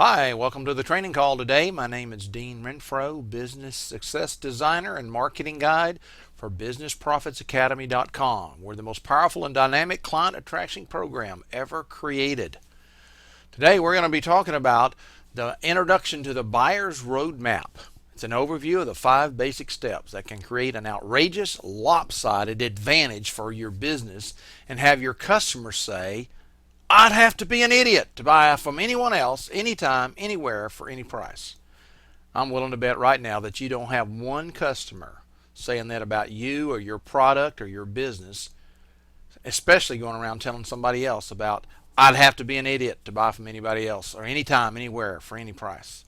Hi, welcome to the training call today. My name is Dean Renfro, Business Success Designer and Marketing Guide for BusinessProfitsAcademy.com. We're the most powerful and dynamic client attraction program ever created. Today we're going to be talking about the introduction to the buyer's roadmap. It's an overview of the 5 basic steps that can create an outrageous, lopsided advantage for your business and have your customers say, I'd have to be an idiot to buy from anyone else, anytime, anywhere, for any price. I'm willing to bet right now that you don't have one customer saying that about you or your product or your business, especially going around telling somebody else about, I'd have to be an idiot to buy from anybody else or anytime, anywhere, for any price.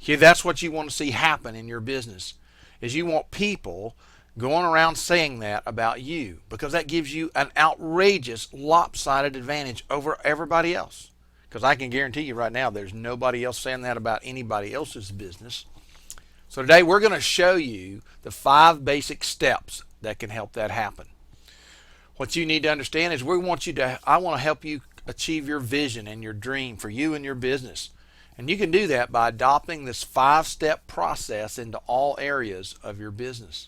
See, that's what you want to see happen in your business, is you want people going around saying that about you, because that gives you an outrageous lopsided advantage over everybody else. Because I can guarantee you right now there's nobody else saying that about anybody else's business. So today we're going to show you the 5 basic steps that can help that happen. What you need to understand is I want to help you achieve your vision and your dream for you and your business. And you can do that by adopting this 5-step process into all areas of your business.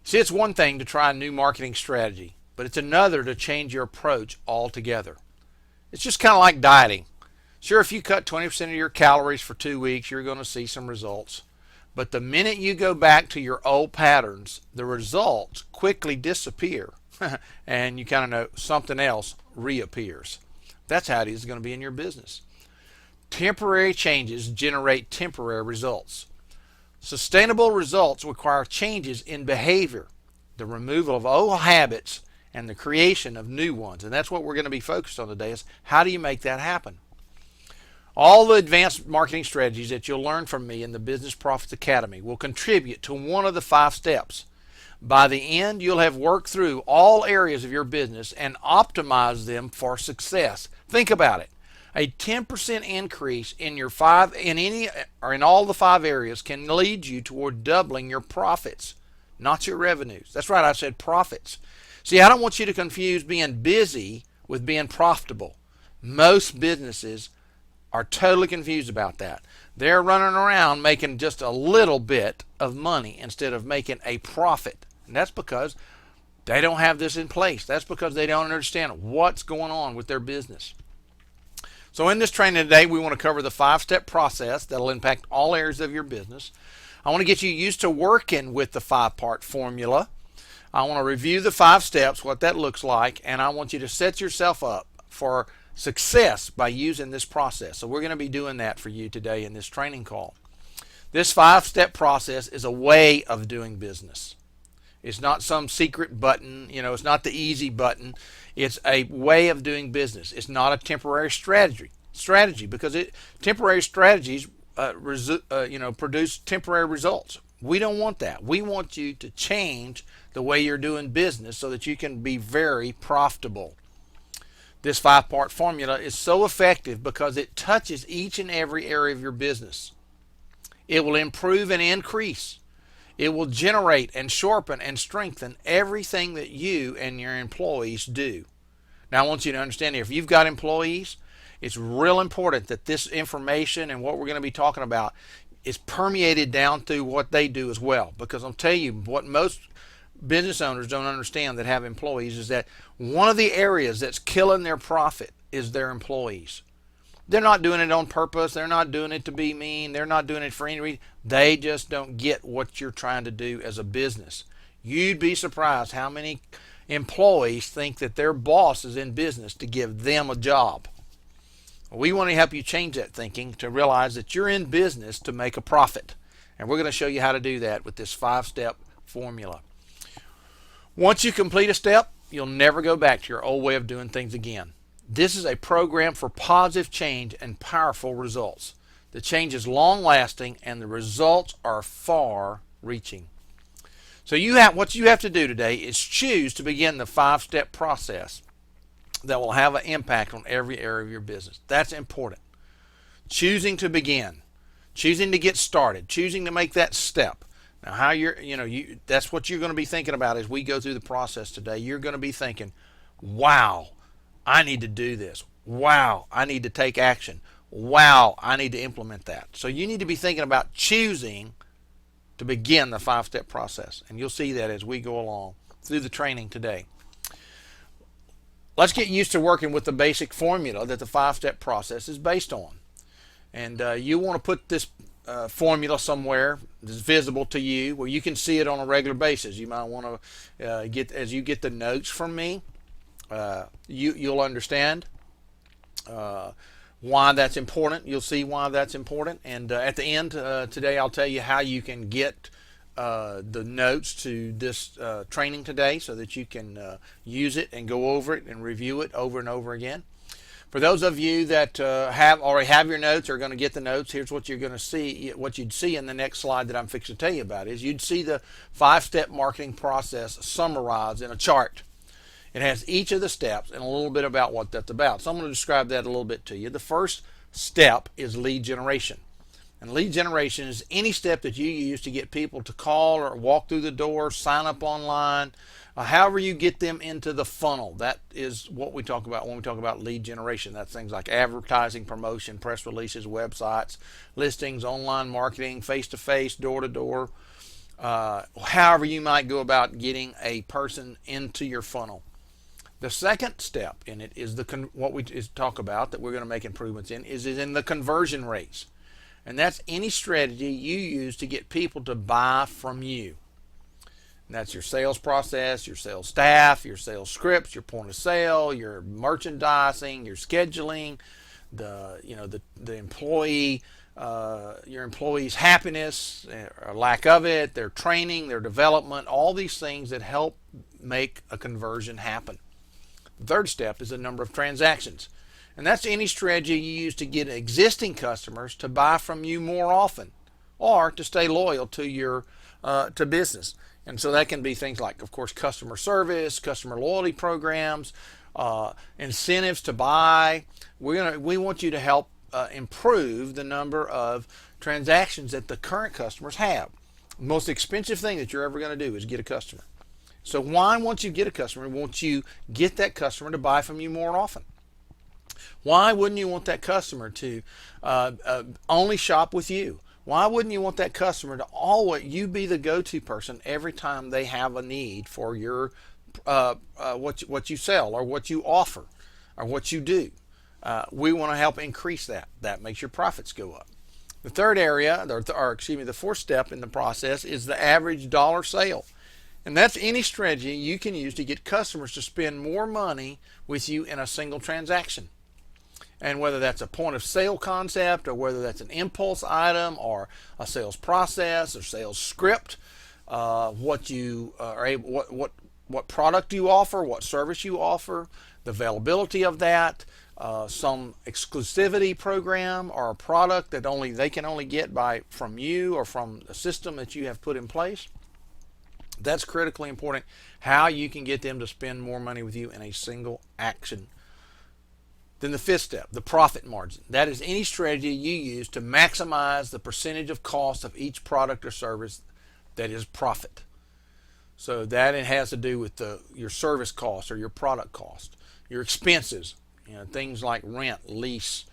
See, it's one thing to try a new marketing strategy, but it's another to change your approach altogether. It's just kind of like dieting. Sure, if you cut 20% of your calories for 2 weeks, you're going to see some results. But the minute you go back to your old patterns, the results quickly disappear and you kind of know something else reappears. That's how it is going to be in your business. Temporary changes generate temporary results. Sustainable results require changes in behavior, the removal of old habits, and the creation of new ones. And that's what we're going to be focused on today, is how do you make that happen? All the advanced marketing strategies that you'll learn from me in the Business Profits Academy will contribute to one of the 5 steps. By the end, you'll have worked through all areas of your business and optimized them for success. Think about it. A 10% increase in in all the 5 areas can lead you toward doubling your profits, not your revenues. That's right, I said profits. See, I don't want you to confuse being busy with being profitable. Most businesses are totally confused about that. They're running around making just a little bit of money instead of making a profit. And that's because they don't have this in place. That's because they don't understand what's going on with their business. So in this training today, we want to cover the 5-step process that will impact all areas of your business. I want to get you used to working with the 5-part formula. I want to review the 5 steps, what that looks like, and I want you to set yourself up for success by using this process. So we're going to be doing that for you today in this training call. This 5-step process is a way of doing business. It's not some secret button, it's not the easy button. It's a way of doing business. It's not a temporary strategy because temporary strategies produce temporary results. We don't want that. We want you to change the way you're doing business so that you can be very profitable. This 5-part formula is so effective because it touches each and every area of your business. It will improve and increase. It will generate and sharpen and strengthen everything that you and your employees do. Now, I want you to understand here, if you've got employees, it's real important that this information and what we're going to be talking about is permeated down through what they do as well. Because I'll tell you, what most business owners don't understand that have employees is that one of the areas that's killing their profit is their employees. They're not doing it on purpose. They're not doing it to be mean. They're not doing it for any reason. They just don't get what you're trying to do as a business. You'd be surprised how many employees think that their boss is in business to give them a job. We want to help you change that thinking to realize that you're in business to make a profit. And we're going to show you how to do that with this 5-step formula. Once you complete a step, you'll never go back to your old way of doing things again. This is a program for positive change and powerful results. The change is long-lasting and the results are far-reaching. So what you have to do today is choose to begin the 5-step process that will have an impact on every area of your business. That's important. Choosing to begin, choosing to get started, choosing to make that step. Now, that's what you're going to be thinking about as we go through the process today. You're going to be thinking, wow, I need to do this. Wow, I need to take action. wow, I need to implement that. So you need to be thinking about choosing to begin the 5-step process. And you'll see that as we go along through the training today. Let's get used to working with the basic formula that the 5-step process is based on. And you want to put this formula somewhere that's visible to you where you can see it on a regular basis. You might want to as you get the notes from me, you'll understand why that's important. You'll see why that's important. And at the end today, I'll tell you how you can get the notes to this training today so that you can use it and go over it and review it over and over again. For those of you that already have your notes or are going to get the notes, here's what you're going to see. What you'd see in the next slide that I'm fixing to tell you about is you'd see the 5-step marketing process summarized in a chart. It has each of the steps and a little bit about what that's about. So I'm going to describe that a little bit to you. The first step is lead generation. And lead generation is any step that you use to get people to call or walk through the door, sign up online, however you get them into the funnel. That is what we talk about when we talk about lead generation. That's things like advertising, promotion, press releases, websites, listings, online marketing, face-to-face, door-to-door. However you might go about getting a person into your funnel. The second step in it is what we talk about that we're going to make improvements in is in the conversion rates. And that's any strategy you use to get people to buy from you. And that's your sales process, your sales staff, your sales scripts, your point of sale, your merchandising, your scheduling, the employee, your employees' happiness or lack of it, their training, their development, all these things that help make a conversion happen. The third step is the number of transactions. And that's any strategy you use to get existing customers to buy from you more often or to stay loyal to your to business. And so that can be things like, of course, customer service, customer loyalty programs, incentives to buy. We want you to help improve the number of transactions that the current customers have. The most expensive thing that you're ever going to do is get a customer. So why, once you get a customer, won't you get that customer to buy from you more often? Why wouldn't you want that customer to only shop with you? Why wouldn't you want that customer to always you be the go-to person every time they have a need for your what you sell or what you offer or what you do? We want to help increase that. That makes your profits go up. The third area, the fourth step in the process is the average dollar sale. And that's any strategy you can use to get customers to spend more money with you in a single transaction. And whether that's a point of sale concept or whether that's an impulse item or a sales process or sales script, what you are able, what product you offer, what service you offer, the availability of that, some exclusivity program or a product that they can only get from you or from a system that you have put in place. That's critically important, how you can get them to spend more money with you in a single action. Then the fifth step, the profit margin. That is any strategy you use to maximize the percentage of cost of each product or service that is profit. So that it has to do with your service cost or your product cost, your expenses, things like rent, lease,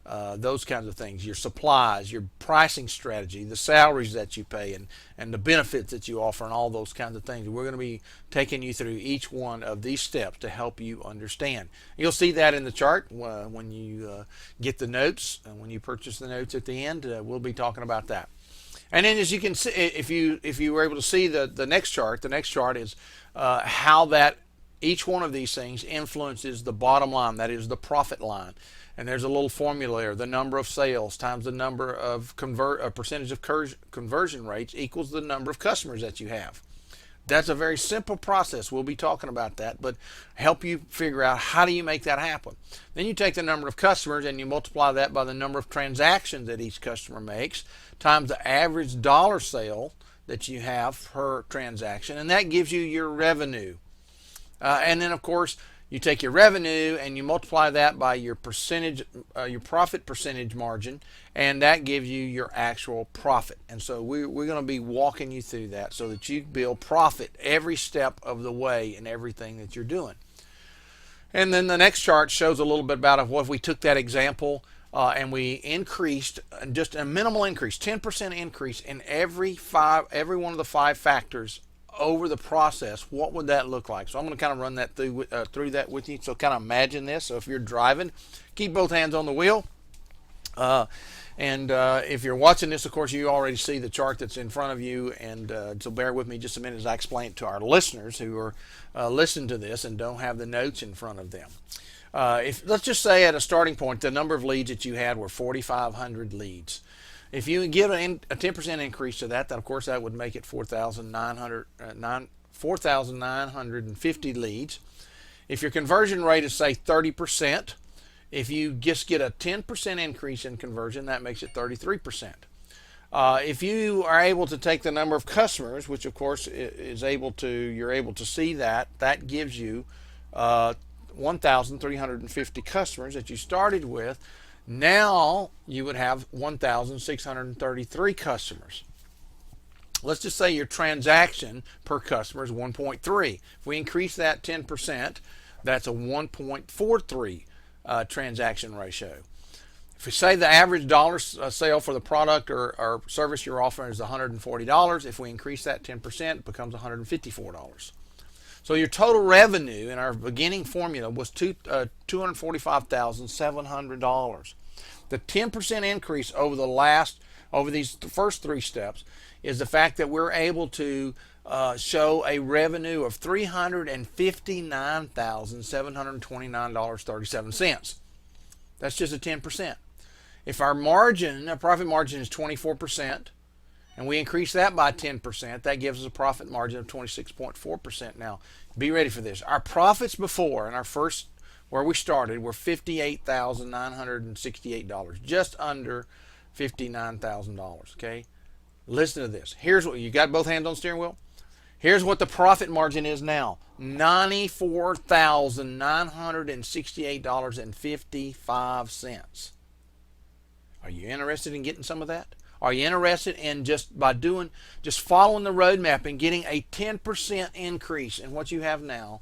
those kinds of things, your supplies, your pricing strategy, the salaries that you pay, and the benefits that you offer, and all those kinds of things. We're going to be taking you through each one of these steps to help you understand. You'll see that in the chart when you get the notes, and when you purchase the notes at the end. We'll be talking about that. And then, as you can see, if you were able to see the next chart is how that each one of these things influences the bottom line, that is the profit line. And there's a little formula there. The number of sales times the number of percentage of conversion rates equals the number of customers that you have. That's a very simple process. We'll be talking about that, but help you figure out how do you make that happen. Then you take the number of customers and you multiply that by the number of transactions that each customer makes times the average dollar sale that you have per transaction, and that gives you your revenue. And then, of course, you take your revenue and you multiply that by your percentage, your profit percentage margin, and that gives you your actual profit. And so we're going to be walking you through that so that you build profit every step of the way in everything that you're doing. And then the next chart shows a little bit about what if we took that example and we increased just a minimal increase, 10% increase in every one of the 5 factors over the process, what would that look like? So I'm going to kind of run that through that with you. So kind of imagine this. So if you're driving, keep both hands on the wheel. If you're watching this, of course, you already see the chart that's in front of you. So bear with me just a minute as I explain it to our listeners who are listening to this and don't have the notes in front of them. If let's just say at a starting point, the number of leads that you had were 4,500 leads. If you give a 10% increase to that, then of course that would make it 4,950 leads. If your conversion rate is say 30%, if you just get a 10% increase in conversion, that makes it 33%. If you are able to take the number of customers, which of course you're able to see that gives you 1,350 customers that you started with. Now you would have 1,633 customers. Let's just say your transaction per customer is 1.3. If we increase that 10%, that's a 1.43 transaction ratio. If we say the average dollar sale for the product or service you're offering is $140, if we increase that 10%, it becomes $154. So your total revenue in our beginning formula was $245,700. The 10% increase over these first 3 steps is the fact that we're able to show a revenue of $359,729.37. That's just a 10%. If our profit margin is 24%, and we increase that by 10%, that gives us a profit margin of 26.4%. Now, be ready for this. Our profits before, in our first, where we started, were $58,968, just under $59,000, okay? Listen to this. Here's what, you got both hands on the steering wheel? Here's what the profit margin is now. $94,968.55. Are you interested in getting some of that? Are you interested in just following the roadmap and getting a 10% increase in what you have now,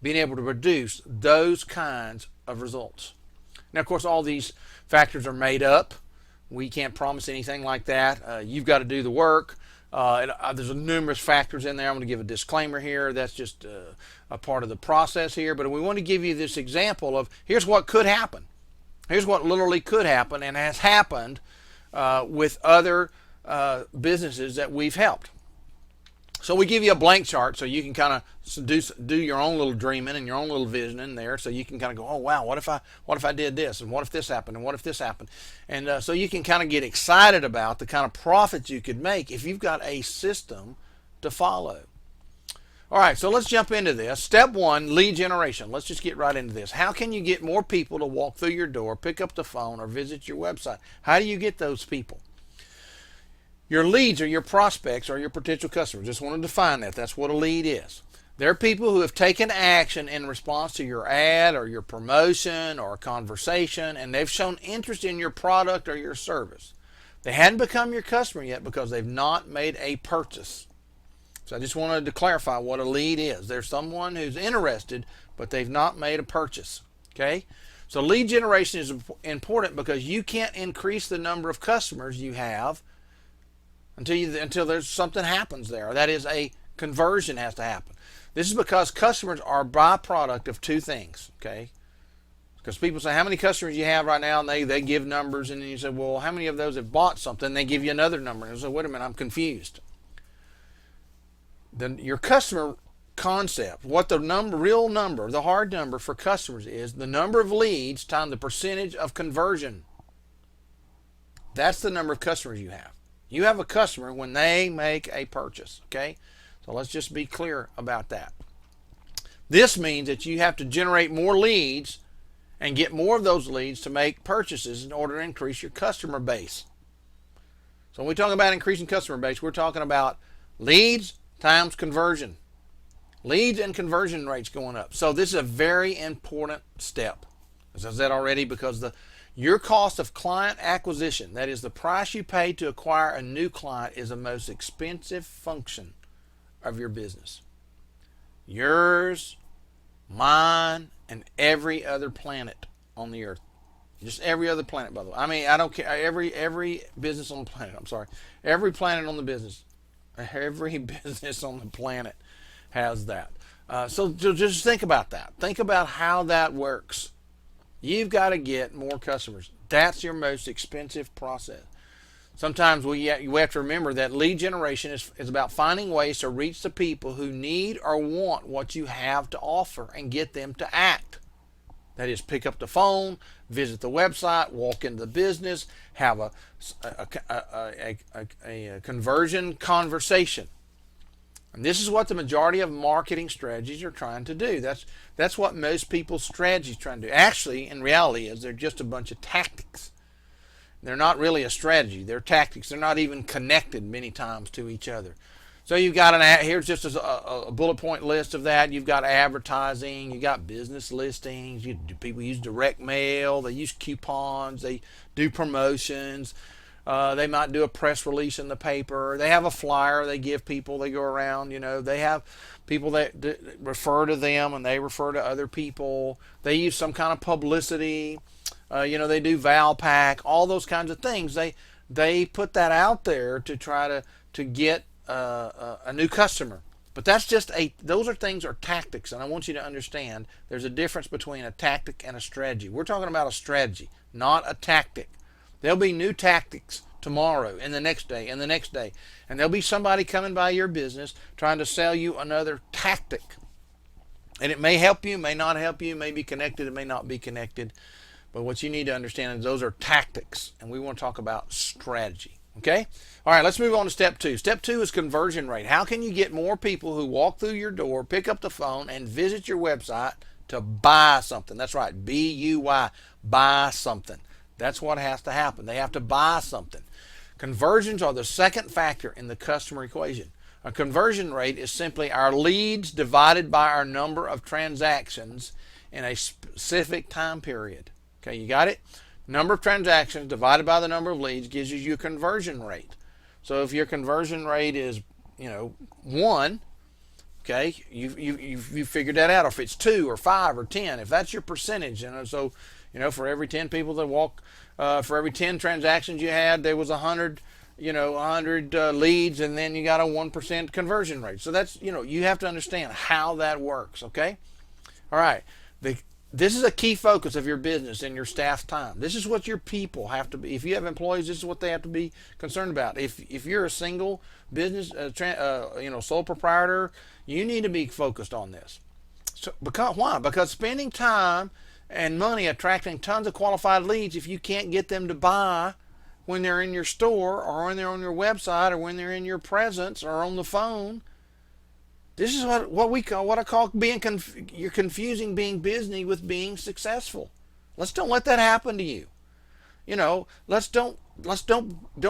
being able to produce those kinds of results? Now, of course, all these factors are made up. We can't promise anything like that. You've got to do the work. There's numerous factors in there. I'm going to give a disclaimer here. That's just a part of the process here. But we want to give you this example of here's what could happen. Here's what literally could happen and has happened with other businesses that we've helped. So we give you a blank chart so you can kind of do your own little dreaming and your own little visioning there, so you can kind of go, oh wow, what if I did this, and what if this happened, and what if this happened, and so you can kind of get excited about the kind of profits you could make if you've got a system to follow. All right, so let's jump into this. Step 1, lead generation. Let's just get right into this. How can you get more people to walk through your door, pick up the phone, or visit your website? How do you get those people? Your leads are your prospects or your potential customers. Just want to define that. That's what a lead is. They're people who have taken action in response to your ad or your promotion or a conversation, and they've shown interest in your product or your service. They hadn't become your customer yet because they've not made a purchase. So I just wanted to clarify what a lead is. There's someone who's interested, but they've not made a purchase. Okay? So lead generation is important because you can't increase the number of customers you have until there's something happens there. That is, a conversion has to happen. This is because customers are a byproduct of 2 things. Okay? Because people say, how many customers you have right now? And they give numbers, and then you say, well, how many of those have bought something? They give you another number. And you say, wait a minute, I'm confused. Then your customer concept, what the real number, the hard number for customers is the number of leads times the percentage of conversion. That's the number of customers you have. You have a customer when they make a purchase. Okay? So let's just be clear about that. This means that you have to generate more leads and get more of those leads to make purchases in order to increase your customer base. So when we talk about increasing customer base, we're talking about leads times conversion. Leads and conversion rates going up. So this is a very important step, as I said already, because your cost of client acquisition, that is the price you pay to acquire a new client, is the most expensive function of your business. Yours, mine, and every other planet on the earth. Just every other planet, by the way. I mean, I don't care. Every business on the planet. I'm sorry. Every planet on the business. Every business on the planet has that. So just think about that. Think about how that works. You've got to get more customers. That's your most expensive process. Sometimes we have to remember that lead generation is about finding ways to reach the people who need or want what you have to offer and get them to act. That is, pick up the phone, visit the website, walk into the business, have a conversion conversation. And this is what the majority of marketing strategies are trying to do. That's what most people's strategies are trying to do. Actually, in reality, they're just a bunch of tactics. They're not really a strategy. They're tactics. They're not even connected many times to each other. So you've got here's just a bullet point list of that. You've got advertising. You've got business listings. People use direct mail. They use coupons. They do promotions. They might do a press release in the paper. They have a flyer they give people. They go around. They have people that refer to them and they refer to other people. They use some kind of publicity. They do Valpak, all those kinds of things. They put that out there to try to get a new customer. But those are tactics, and I want you to understand there's a difference between a tactic and a strategy. We're talking about a strategy, not a tactic. There'll be new tactics tomorrow and the next day and the next day, and there'll be somebody coming by your business trying to sell you another tactic. And it may help you, may not help you, may be connected, it may not be connected. But what you need to understand is those are tactics, and we want to talk about strategy. Okay? All right, let's move on to step 2. Step 2 is conversion rate. How can you get more people who walk through your door, pick up the phone, and visit your website to buy something? That's right, B-U-Y, buy something. That's what has to happen. They have to buy something. Conversions are the second factor in the customer equation. A conversion rate is simply our leads divided by our number of transactions in a specific time period. Okay, you got it? Number of transactions divided by the number of leads gives you your conversion rate. So if your conversion rate is, 1, okay, you figured that out. If it's 2 or 5 or 10, if that's your percentage, so for every 10 people that walk, for every 10 transactions you had, there was 100 leads, and then you got a 1% conversion rate. So that's, you have to understand how that works. Okay, all right. This is a key focus of your business and your staff's time. This is what your people have to be. If you have employees, this is what they have to be concerned about. If you're a single business, sole proprietor, you need to be focused on this. So why? Because spending time and money attracting tons of qualified leads, if you can't get them to buy when they're in your store or when they're on your website or when they're in your presence or on the phone, this is what I call you're confusing being busy with being successful. Let's don't let that happen to you. Let's don't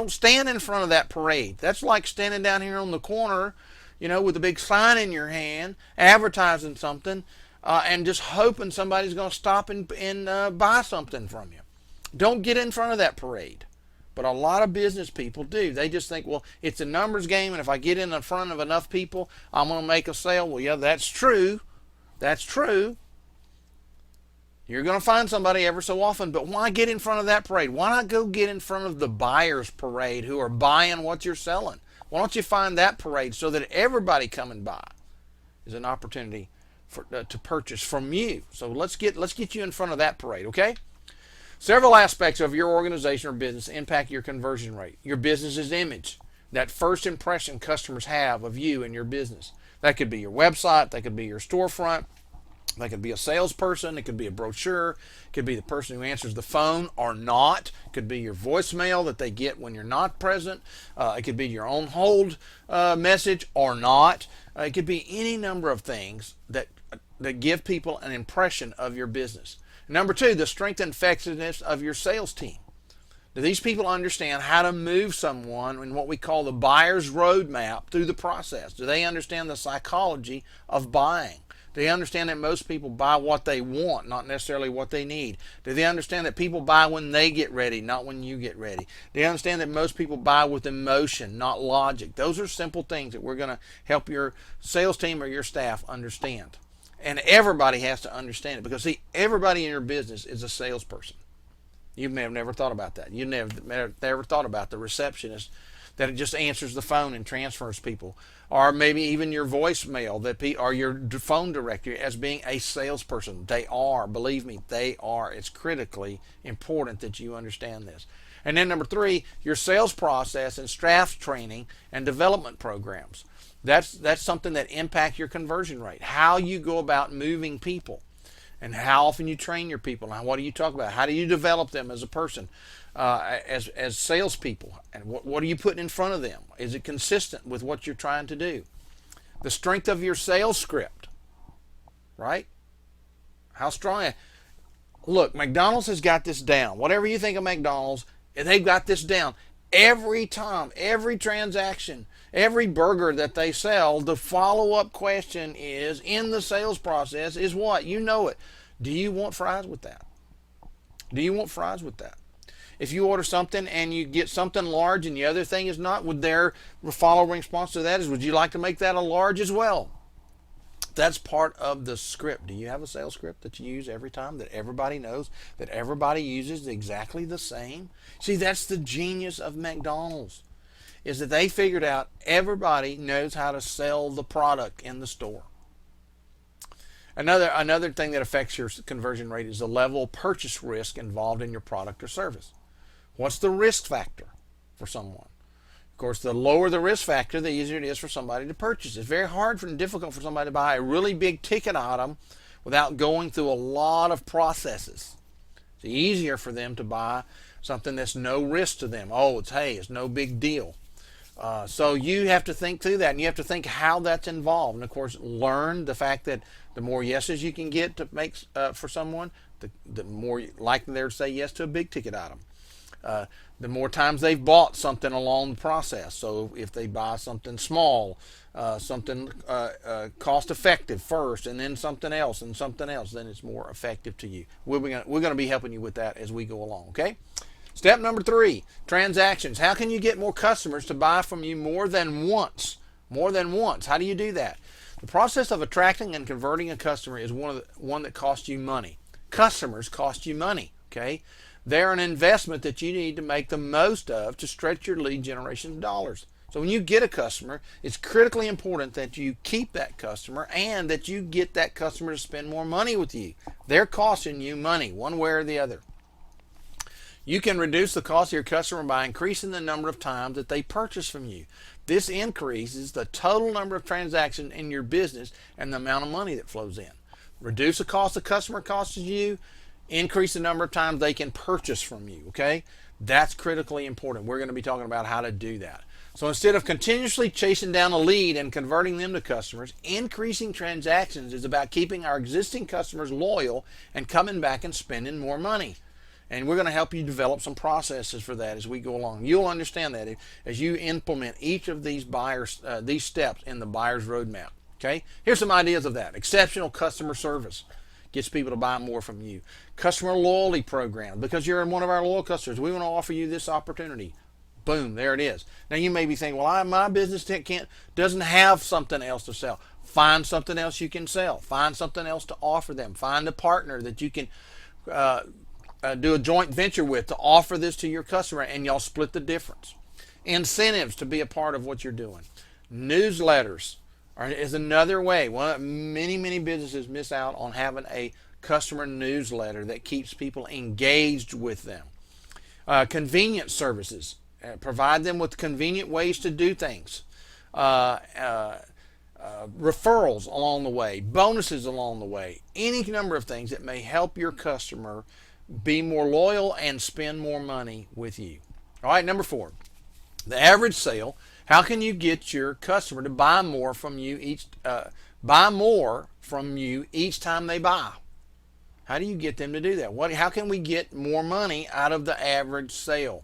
stand in front of that parade. That's like standing down here on the corner, with a big sign in your hand, advertising something, and just hoping somebody's going to stop and buy something from you. Don't get in front of that parade. But a lot of business people do. They just think, well, it's a numbers game, and if I get in front of enough people, I'm going to make a sale. Well, yeah, that's true. That's true. You're going to find somebody ever so often, but why get in front of that parade? Why not go get in front of the buyer's parade who are buying what you're selling? Why don't you find that parade so that everybody coming by is an opportunity to purchase from you? So let's get you in front of that parade, okay? Several aspects of your organization or business impact your conversion rate. Your business's image, that first impression customers have of you and your business. That could be your website, that could be your storefront, that could be a salesperson, it could be a brochure, it could be the person who answers the phone or not, it could be your voicemail that they get when you're not present, it could be your on hold message or not, it could be any number of things that give people an impression of your business. Number 2, the strength and effectiveness of your sales team. Do these people understand how to move someone in what we call the buyer's roadmap through the process? Do they understand the psychology of buying? Do they understand that most people buy what they want, not necessarily what they need? Do they understand that people buy when they get ready, not when you get ready? Do they understand that most people buy with emotion, not logic? Those are simple things that we're going to help your sales team or your staff understand. And everybody has to understand it because, see, everybody in your business is a salesperson. You may have never thought about that. You never thought about the receptionist that it just answers the phone and transfers people, or maybe even your voicemail or your phone directory as being a salesperson. They are, believe me, they are. It's critically important that you understand this. And then number three, your sales process and staff training and development programs. That's something that impacts your conversion rate. How you go about moving people, and how often you train your people. Now, what do you talk about? How do you develop them as a person, as salespeople? And what are you putting in front of them? Is it consistent with what you're trying to do? The strength of your sales script, right? How strong? Look, McDonald's has got this down. Whatever you think of McDonald's, they've got this down. Every time, every transaction, every burger that they sell, the follow-up question is in the sales process is what? You know it. Do you want fries with that? Do you want fries with that? If you order something and you get something large and the other thing is not, would their follow-up response to that is, would you like to make that a large as well? That's part of the script. Do you have a sales script that you use every time, that everybody knows, that everybody uses exactly the same? See, that's the genius of McDonald's, is that they figured out everybody knows how to sell the product in the store. Another thing that affects your conversion rate is the level of purchase risk involved in your product or service. What's the risk factor for someone? Of course, the lower the risk factor, the easier it is for somebody to purchase. It's very hard and difficult for somebody to buy a really big ticket item without going through a lot of processes. It's easier for them to buy something that's no risk to them. Oh, it's no big deal. So you have to think through that, and you have to think how that's involved. And of course, learn the fact that the more yeses you can get to make for someone, the more likely they're to say yes to a big ticket item. The more times they've bought something along the process. So if they buy something small, something cost effective first, and then something else, then it's more effective to you. We're going to be helping you with that as we go along, okay? Step number 3, transactions. How can you get more customers to buy from you more than once? More than once. How do you do that? The process of attracting and converting a customer is one that costs you money. Customers cost you money, okay? They're an investment that you need to make the most of to stretch your lead generation dollars. So when you get a customer, it's critically important that you keep that customer and that you get that customer to spend more money with you. They're costing you money one way or the other. You can reduce the cost of your customer by increasing the number of times that they purchase from you. This increases the total number of transactions in your business and the amount of money that flows in. Reduce the cost the customer costs you, increase the number of times they can purchase from you, okay? That's critically important. We're going to be talking about how to do that. So instead of continuously chasing down a lead and converting them to customers, increasing transactions is about keeping our existing customers loyal and coming back and spending more money. And we're going to help you develop some processes for that as we go along. You'll understand that as you implement each of these these steps in the buyer's roadmap. Okay? Here's some ideas of that. Exceptional customer service gets people to buy more from you. Customer loyalty program. Because you're one of our loyal customers, we want to offer you this opportunity. Boom, there it is. Now you may be thinking, well, my business doesn't have something else to sell. Find something else you can sell. Find something else to offer them. Find a partner that you can do a joint venture with to offer this to your customer, and y'all split the difference. Incentives to be a part of what you're doing. Newsletters is another way. Many businesses miss out on having a customer newsletter that keeps people engaged with them. Convenience services. Provide them with convenient ways to do things. Referrals along the way. Bonuses along the way. Any number of things that may help your customer be more loyal and spend more money with you. All right, number 4. The average sale. How can you get your customer to buy more from you each time they buy? How do you get them to do that? How can we get more money out of the average sale?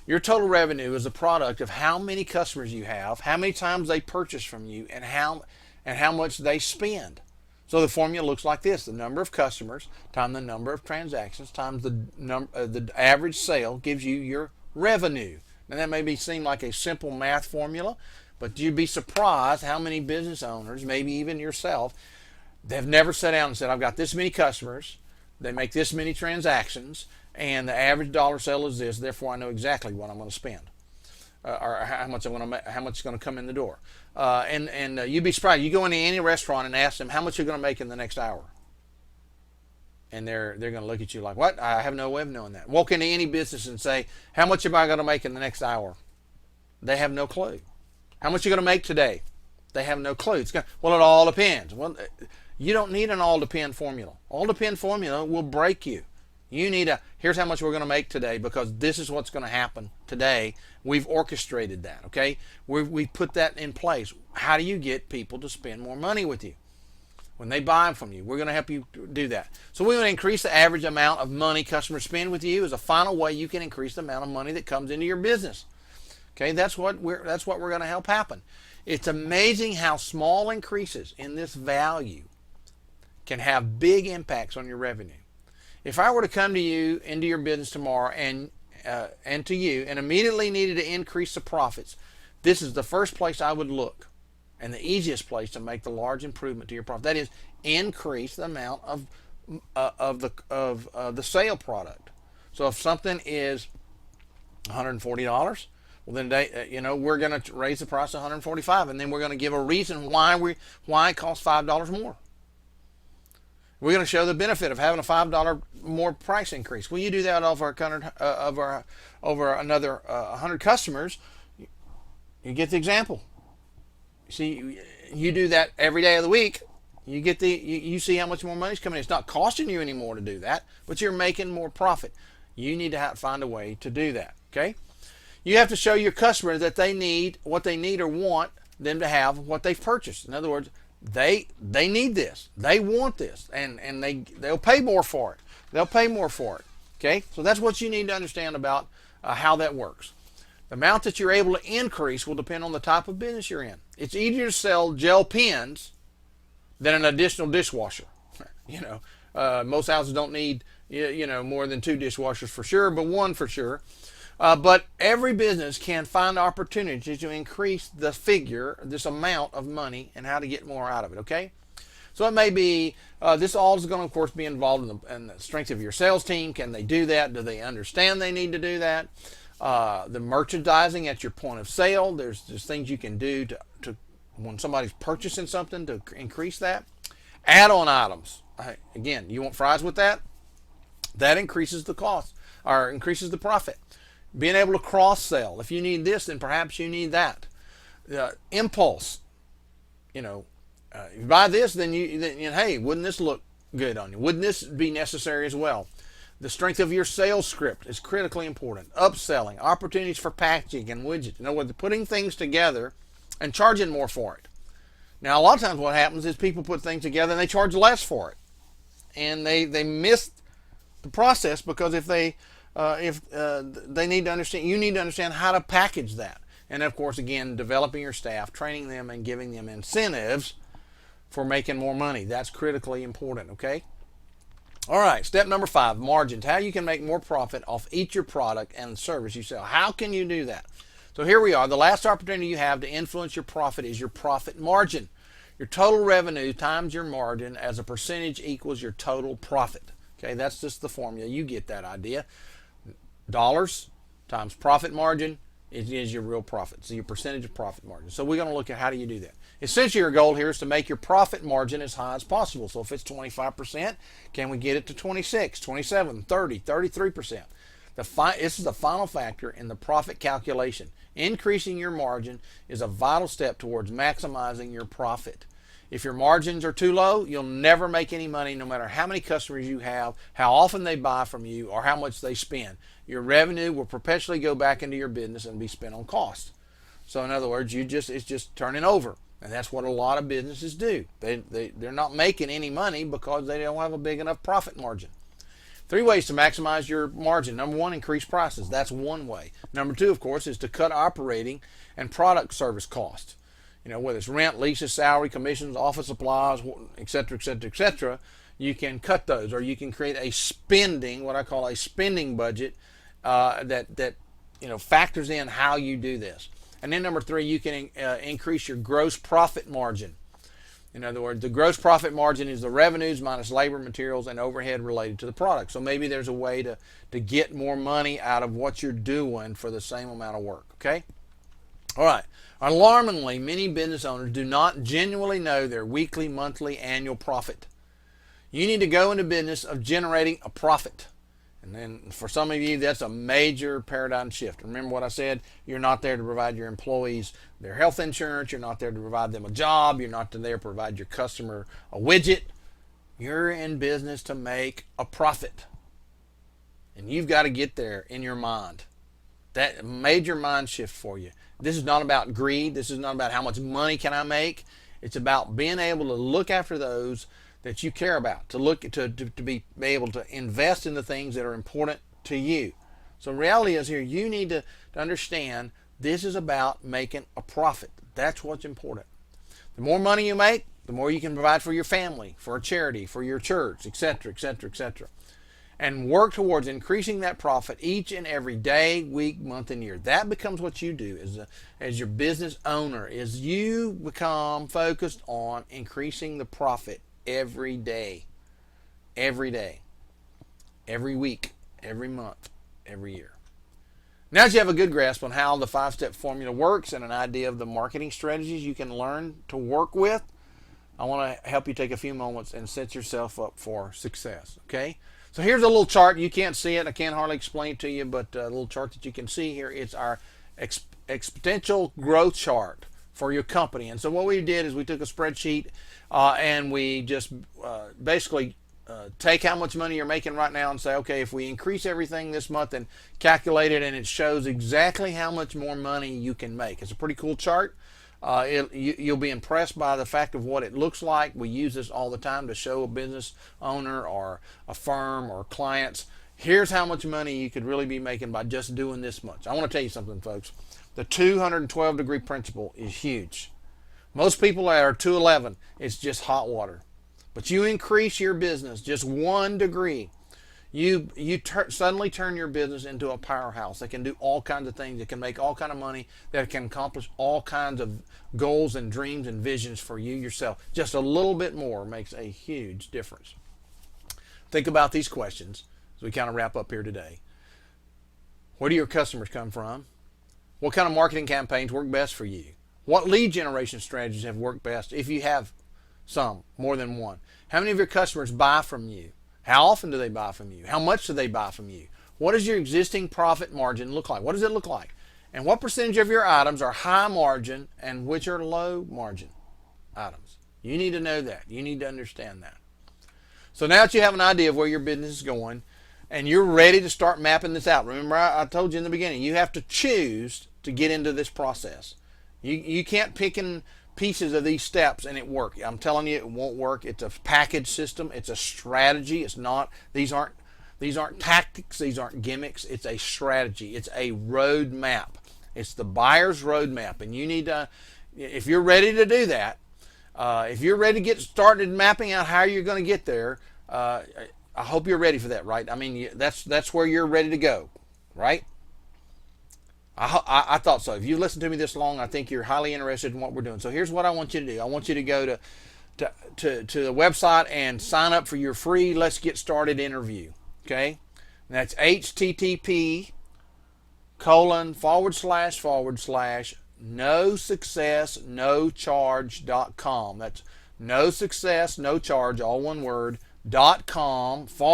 Your total revenue is a product of how many customers you have, how many times they purchase from you, and how much they spend. So the formula looks like this: the number of customers times the number of transactions times the average sale gives you your revenue. Now that may seem like a simple math formula, but you'd be surprised how many business owners, maybe even yourself, they've never sat down and said, I've got this many customers, they make this many transactions, and the average dollar sale is this. Therefore, I know exactly what I'm going to spend, or how much I'm going to how much is going to come in the door. And you'd be surprised. You go into any restaurant and ask them how much you're going to make in the next hour, and they're going to look at you like, what? I have no way of knowing that. Walk into any business and say, how much am I going to make in the next hour? They have no clue. How much are you going to make today? They have no clue. Well, it all depends. Well, you don't need an all depend formula. All depend formula will break you. You need here's how much we're going to make today because this is what's going to happen today. We've orchestrated that, okay? We've put that in place. How do you get people to spend more money with you? When they buy from you, we're going to help you do that. So we want to increase the average amount of money customers spend with you as a final way you can increase the amount of money that comes into your business. Okay, that's what we're going to help happen. It's amazing how small increases in this value can have big impacts on your revenue. If I were to come to you into your business tomorrow and to you and immediately needed to increase the profits, this is the first place I would look, and the easiest place to make the large improvement to your profit. That is, increase the amount of the sale product. So if something is $140, well then we're going to raise the price to $145, and then we're going to give a reason why it costs $5 more. We're going to show the benefit of having a $5 more price increase. Well, you do that over another 100 customers, you get the example. See, you do that every day of the week. You get you see how much more money's coming in. It's not costing you anymore to do that, but you're making more profit. You need to find a way to do that. Okay, you have to show your customers that they need what they need or want them to have what they've purchased. In other words, they need this, they want this, and they'll pay more for it. They'll pay more for it. Okay, so that's what you need to understand about how that works. The amount that you're able to increase will depend on the type of business you're in. It's easier to sell gel pens than an additional dishwasher. Most houses don't need more than 2 dishwashers for sure, but 1 for sure. But every business can find opportunities to increase this amount of money, and how to get more out of it, okay? So it may be, this all is going to, of course, be involved in the strength of your sales team. Can they do that? Do they understand they need to do that? The merchandising at your point of sale, there's things you can do to when somebody's purchasing something to increase that. Add-on items. Again, you want fries with that? That increases the cost or increases the profit. Being able to cross-sell. If you need this, then perhaps you need that. Impulse. If you buy this, then hey, wouldn't this look good on you? Wouldn't this be necessary as well? The strength of your sales script is critically important. Upselling, opportunities for packaging and widgets. In other words, putting things together and charging more for it. Now, a lot of times what happens is people put things together and they charge less for it. And they miss the process, because if they need to understand, you need to understand how to package that. And of course, again, developing your staff, training them, and giving them incentives for making more money. That's critically important, okay? All right, step number 5, margins. How you can make more profit off each your product and service you sell. How can you do that? So here we are. The last opportunity you have to influence your profit is your profit margin. Your total revenue times your margin as a percentage equals your total profit. Okay, that's just the formula. You get that idea. Dollars times profit margin is your real profit. So your percentage of profit margin. So we're going to look at how do you do that. Essentially, your goal here is to make your profit margin as high as possible. So if it's 25%, can we get it to 26, 27, 30, 33%? This is the final factor in the profit calculation. Increasing your margin is a vital step towards maximizing your profit. If your margins are too low, you'll never make any money, no matter how many customers you have, how often they buy from you, or how much they spend. Your revenue will perpetually go back into your business and be spent on cost. So in other words, it's just turning over. And that's what a lot of businesses do. They're not making any money because they don't have a big enough profit margin. 3 ways to maximize your margin. Number 1, increase prices. That's one way. Number 2, of course, is to cut operating and product service costs. Whether it's rent, leases, salary, commissions, office supplies, etc., etc., etc., you can cut those, or you can create a what I call a spending budget that factors in how you do this. And then number 3, you can increase your gross profit margin. In other words, the gross profit margin is the revenues minus labor, materials, and overhead related to the product. So maybe there's a way to get more money out of what you're doing for the same amount of work, okay? All right. Alarmingly, many business owners do not genuinely know their weekly, monthly, annual profit. You need to go into business of generating a profit. And then for some of you, that's a major paradigm shift. Remember what I said? You're not there to provide your employees their health insurance. You're not there to provide them a job. You're not there to provide your customer a widget. You're in business to make a profit. And you've got to get there in your mind. That major mind shift for you. This is not about greed. This is not about how much money can I make. It's about being able to look after those that you care about, to be able to invest in the things that are important to you. So the reality is here, you need to understand this is about making a profit. That's what's important. The more money you make, the more you can provide for your family, for a charity, for your church, etc., etc., etc. And work towards increasing that profit each and every day, week, month, and year. That becomes what you do as your business owner, is you become focused on increasing the profit every day, every week, every month, every year. Now that you have a good grasp on how the 5-step formula works and an idea of the marketing strategies you can learn to work with, I want to help you take a few moments and set yourself up for success, okay? So here's a little chart. You can't see it. I can't hardly explain it to you, but a little chart that you can see here. It's our exponential growth chart for your company. And so what we did is we took a spreadsheet and we just basically take how much money you're making right now and say, okay, if we increase everything this month and calculate it, and it shows exactly how much more money you can make. It's a pretty cool chart. You'll be impressed by the fact of what it looks like. We use this all the time to show a business owner or a firm or clients, here's how much money you could really be making by just doing this much. I want to tell you something, folks. The 212 degree principle is huge. Most people are 211. It's just hot water. But you increase your business just 1 degree, you suddenly turn your business into a powerhouse that can do all kinds of things, that can make all kinds of money, that can accomplish all kinds of goals and dreams and visions for you yourself. Just a little bit more makes a huge difference. Think about these questions as we kind of wrap up here today. Where do your customers come from? What kind of marketing campaigns work best for you? What lead generation strategies have worked best, if you have some, more than one? How many of your customers buy from you? How often do they buy from you? How much do they buy from you? What does your existing profit margin look like? What does it look like? And what percentage of your items are high margin and which are low margin items? You need to know that. You need to understand that. So now that you have an idea of where your business is going and you're ready to start mapping this out, remember I told you in the beginning, you have to choose to get into this process. You can't pick in pieces of these steps and it work. I'm telling you, it won't work. It's a package system. It's a strategy. It's not. These aren't tactics. These aren't gimmicks. It's a strategy. It's a road map. It's the buyer's road map, and you need to. If you're ready to do that, if you're ready to get started mapping out how you're going to get there, I hope you're ready for that. Right? I mean, that's where you're ready to go. Right? I thought so. If you've listened to me this long, I think you're highly interested in what we're doing. So here's what I want you to do. I want you to go to the website and sign up for your free Let's Get Started interview. Okay? And that's http:// That's no success, no charge, all one word, .com /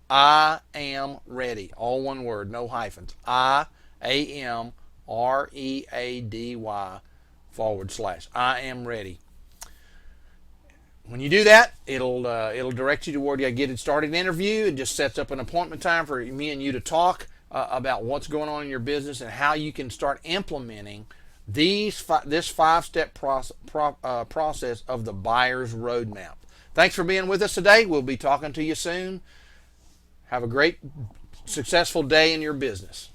I am ready. All one word, no hyphens. IAMREADY / I am ready. When you do that, it'll direct you to where you get it started interview. It just sets up an appointment time for me and you to talk about what's going on in your business and how you can start implementing this 5-step process of the buyer's roadmap. Thanks for being with us today. We'll be talking to you soon. Have a great, successful day in your business.